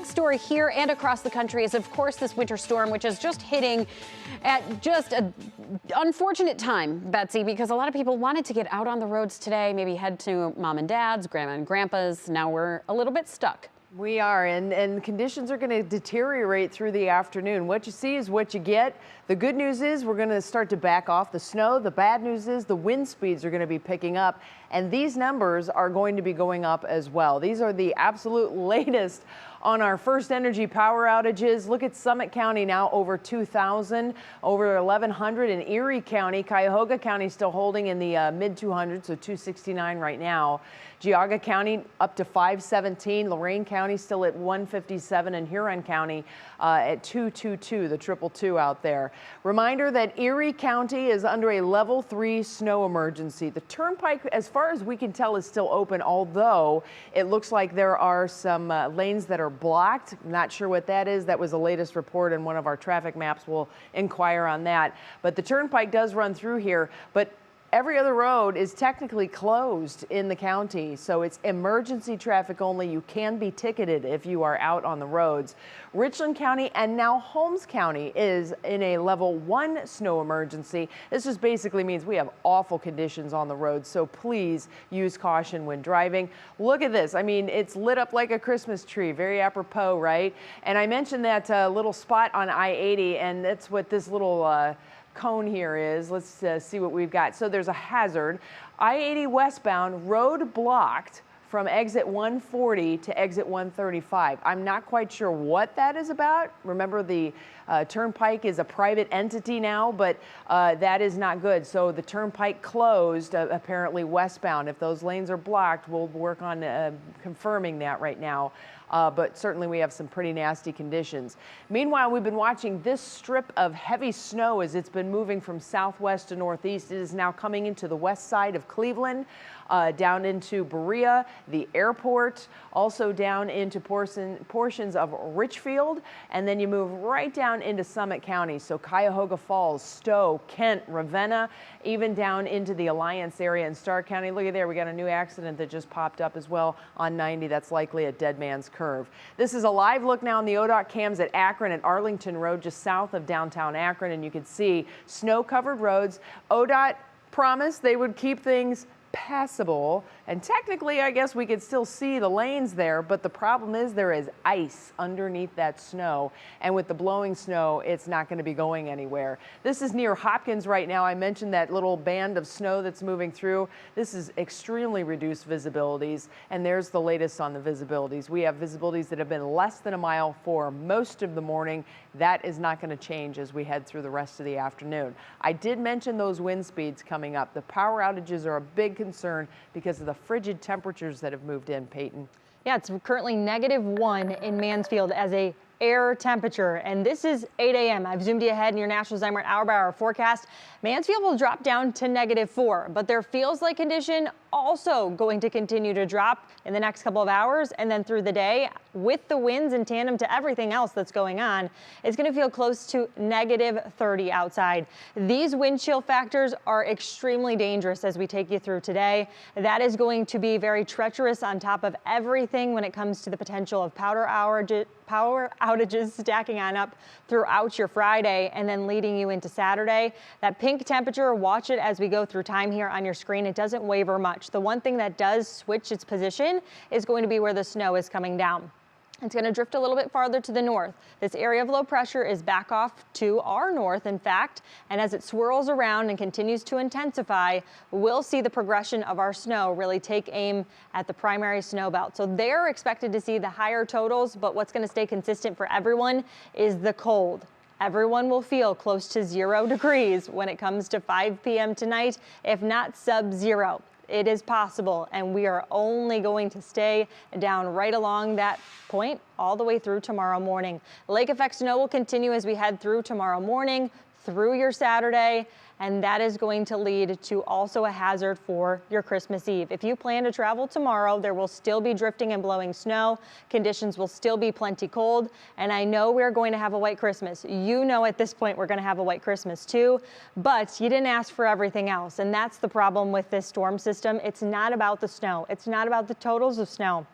big story here and across the country is, of course, this winter storm, which is just hitting at just an unfortunate time, Betsy, because a lot of people wanted to get out on the roads today, maybe head to mom and dad's, grandma and grandpa's. Now we're a little bit stuck. We are, and conditions are going to deteriorate through the afternoon. What you see is what you get. The good news is we're going to start to back off the snow. The bad news is the wind speeds are going to be picking up, and these numbers are going to be going up as well. These are the absolute latest on our first energy power outages. Look at Summit County now over 2,000, over 1,100 in Erie County. Cuyahoga County still holding in the mid 200s, so 269 right now. Geauga County up to 517. Lorain County still at 157, and Huron County at 222, the 222 out there. Reminder that Erie County is under a level 3 snow emergency. The turnpike, as far as we can tell, is still open, although it looks like there are some lanes that are blocked. Not sure what that is. That was the latest report, and one of our traffic maps will inquire on that. But the turnpike does run through here, but every other road is technically closed in the county, so it's emergency traffic only. You can be ticketed if you are out on the roads. Richland County and now Holmes County is in a level 1 snow emergency. This just basically means we have awful conditions on the roads, so please use caution when driving. Look at this. I mean, it's lit up like a Christmas tree. Very apropos, right? And I mentioned that little spot on I-80, and that's what this little cone here is. Let's see what we've got. So there's a hazard. I-80 westbound, road blocked from exit 140 to exit 135. I'm not quite sure what that is about. Remember, the turnpike is a private entity now, but that is not good. So the turnpike closed apparently westbound. If those lanes are blocked, we'll work on confirming that right now. But certainly we have some pretty nasty conditions. Meanwhile, we've been watching this strip of heavy snow as it's been moving from southwest to northeast. It is now coming into the west side of Cleveland, down into Berea, the airport, also down into portions of Richfield, and then you move right down into Summit County. So Cuyahoga Falls, Stowe, Kent, Ravenna, even down into the Alliance area in Stark County. Look at there, we got a new accident that just popped up as well on 90. That's likely a dead man's curve. This is a live look now on the ODOT cams at Akron and Arlington Road, just south of downtown Akron, and you can see snow-covered roads. ODOT promised they would keep things passable, and technically I guess we could still see the lanes there, but the problem is there is ice underneath that snow, and with the blowing snow it's not going to be going anywhere. This is near Hopkins right now. I mentioned that little band of snow that's moving through. This is extremely reduced visibilities, and there's the latest on the visibilities. We have visibilities that have been less than a mile for most of the morning. That is not going to change as we head through the rest of the afternoon. I did mention those wind speeds coming up. The power outages are a big concern because of the frigid temperatures that have moved in, Payton. Yeah, it's currently -1 in Mansfield as a air temperature, and this is 8 a.m. I've zoomed you ahead in your National Zymer hour-by-hour forecast. Mansfield will drop down to -4, but their feels-like condition also going to continue to drop in the next couple of hours, and then through the day, with the winds in tandem to everything else that's going on, it's going to feel close to -30 outside. These wind chill factors are extremely dangerous as we take you through today. That is going to be very treacherous on top of everything when it comes to the potential of power outages stacking on up throughout your Friday and then leading you into Saturday. That pink temperature, watch it as we go through time here on your screen. It doesn't waver much. The one thing that does switch its position is going to be where the snow is coming down. It's going to drift a little bit farther to the north. This area of low pressure is back off to our north, in fact, and as it swirls around and continues to intensify, we'll see the progression of our snow really take aim at the primary snow belt. So they're expected to see the higher totals, but what's going to stay consistent for everyone is the cold. Everyone will feel close to 0 degrees when it comes to 5 p.m. tonight, if not sub-zero. It is possible, and we are only going to stay down right along that point all the way through tomorrow morning. Lake effect snow will continue as we head through tomorrow morning, through your Saturday, and that is going to lead to also a hazard for your Christmas Eve. If you plan to travel tomorrow, there will still be drifting and blowing snow. Conditions will still be plenty cold, and I know we're going to have a white Christmas. You know at this point we're going to have a white Christmas too, but you didn't ask for everything else, and that's the problem with this storm system. It's not about the snow. It's not about the totals of snow.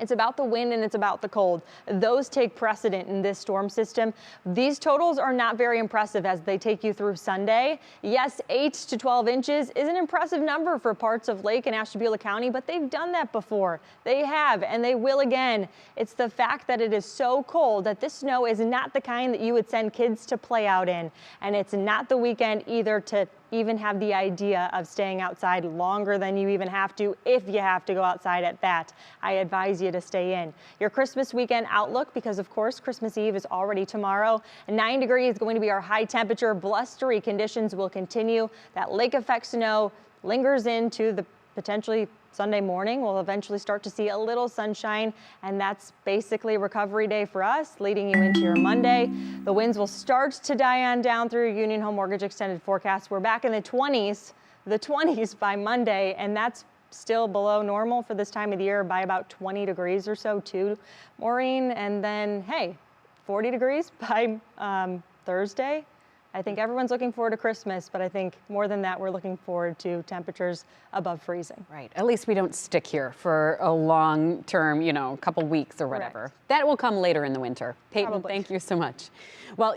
It's about the wind and it's about the cold. Those take precedent in this storm system. These totals are not very impressive as they take you through Sunday. Yes, 8 to 12 inches is an impressive number for parts of Lake and Ashtabula County, but they've done that before. They have, and they will again. It's the fact that it is so cold that this snow is not the kind that you would send kids to play out in. And it's not the weekend either to even have the idea of staying outside longer than you even have to, if you have to go outside at that. I advise you to stay in. Your Christmas weekend outlook, because of course Christmas Eve is already tomorrow. 9 degrees is going to be our high temperature. Blustery conditions will continue. That lake effect snow lingers into the potentially Sunday morning. We'll eventually start to see a little sunshine, and that's basically recovery day for us, leading you into your Monday. The winds will start to die on down through Union Home Mortgage extended forecast. We're back in the 20s by Monday, and that's still below normal for this time of the year by about 20 degrees or so too, Maureen. And then, hey, 40 degrees by Thursday. I think everyone's looking forward to Christmas, but I think more than that, we're looking forward to temperatures above freezing. Right. At least we don't stick here for a long term, couple weeks or whatever. Correct. That will come later in the winter. Payton, Probably. thank you so much. Well.